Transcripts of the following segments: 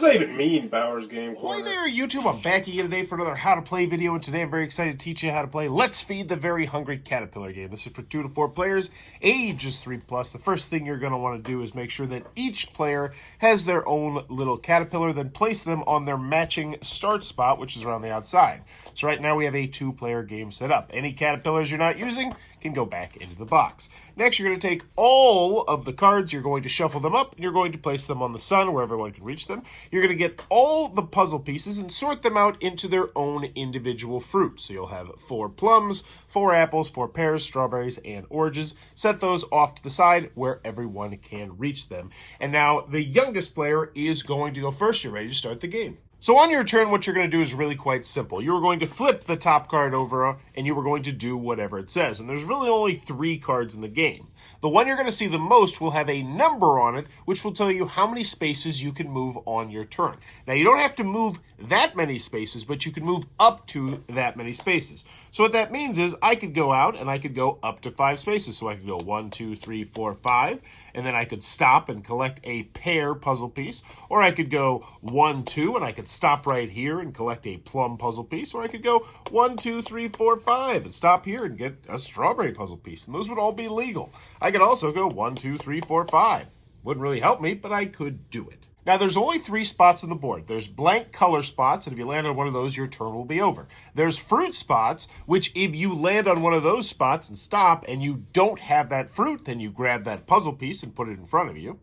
that even mean, Bowers Game Corner? Hi there, YouTube. I'm back again today for another How to Play video, and today I'm very excited to teach you how to play Let's Feed the Very Hungry Caterpillar game. This is for 2 to 4 players, ages 3+. The first thing you're going to want to do is make sure that each player has their own little caterpillar, then place them on their matching start spot, which is around the outside. So right now we have a 2-player game set up. Any caterpillars you're not using can go back into the box. Next, you're going to take all of the cards, you're going to shuffle them up, and you're going to place them on the sun where everyone can reach them. You're going to get all the puzzle pieces and sort them out into their own individual fruit. So you'll have 4 plums, 4 apples, 4 pears, strawberries, and oranges. Set those off to the side where everyone can reach them. And now the youngest player is going to go first. You're ready to start the game. So on your turn, what you're going to do is really quite simple. You are going to flip the top card over, and you are going to do whatever it says. And there's really only 3 cards in the game. The one you're going to see the most will have a number on it, which will tell you how many spaces you can move on your turn. Now, you don't have to move that many spaces, but you can move up to that many spaces. So what that means is I could go out, and I could go up to 5 spaces. So I could go 1, 2, 3, 4, 5, and then I could stop and collect a pear puzzle piece. Or I could go 1, 2, and I could stop right here and collect a plum puzzle piece. Or I could go 1, 2, 3, 4, 5, and stop here and get a strawberry puzzle piece. And those would all be legal. I could also go 1, 2, 3, 4, 5. Wouldn't really help me, but I could do it. Now, there's only 3 spots on the board. There's blank color spots, and if you land on one of those, your turn will be over. There's fruit spots, which if you land on one of those spots and stop, and you don't have that fruit, then you grab that puzzle piece and put it in front of you.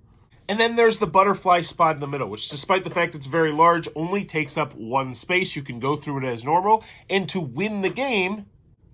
And then there's the butterfly spot in the middle, which, despite the fact it's very large, only takes up 1 space. You can go through it as normal, and to win the game,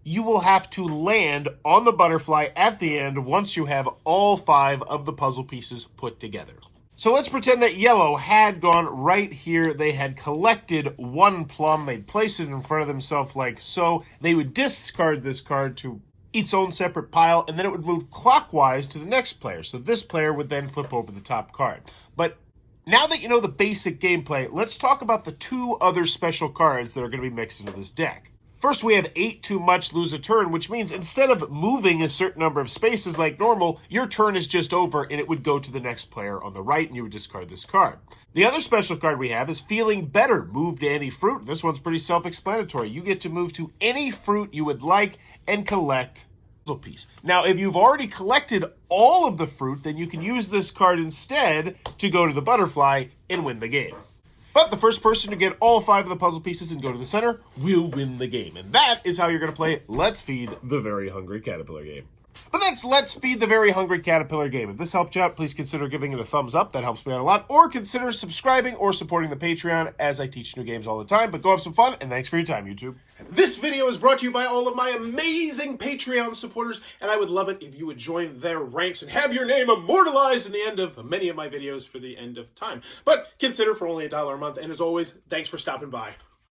you will have to land on the butterfly at the end once you have all 5 of the puzzle pieces put together. So let's pretend that yellow had gone right here. They had collected 1 plum. They'd place it in front of themselves like so. They would discard this card to its own separate pile, and then it would move clockwise to the next player. So this player would then flip over the top card. But now that you know the basic gameplay, let's talk about the 2 other special cards that are going to be mixed into this deck. First, we have 8 too much, lose a turn, which means instead of moving a certain number of spaces like normal, your turn is just over and it would go to the next player on the right and you would discard this card. The other special card we have is feeling better, move to any fruit. This one's pretty self-explanatory. You get to move to any fruit you would like and collect a puzzle piece. Now, if you've already collected all of the fruit, then you can use this card instead to go to the butterfly and win the game. But the first person to get all 5 of the puzzle pieces and go to the center will win the game. And that is how you're going to play Let's Feed the Very Hungry Caterpillar game. But that's Let's Feed the Very Hungry Caterpillar game. If this helped you out, please consider giving it a thumbs up. That helps me out a lot. Or consider subscribing or supporting the Patreon as I teach new games all the time. But go have some fun, and thanks for your time, YouTube. This video is brought to you by all of my amazing Patreon supporters, and I would love it if you would join their ranks and have your name immortalized in the end of many of my videos for the end of time. But consider for only $1 a month, and as always, thanks for stopping by.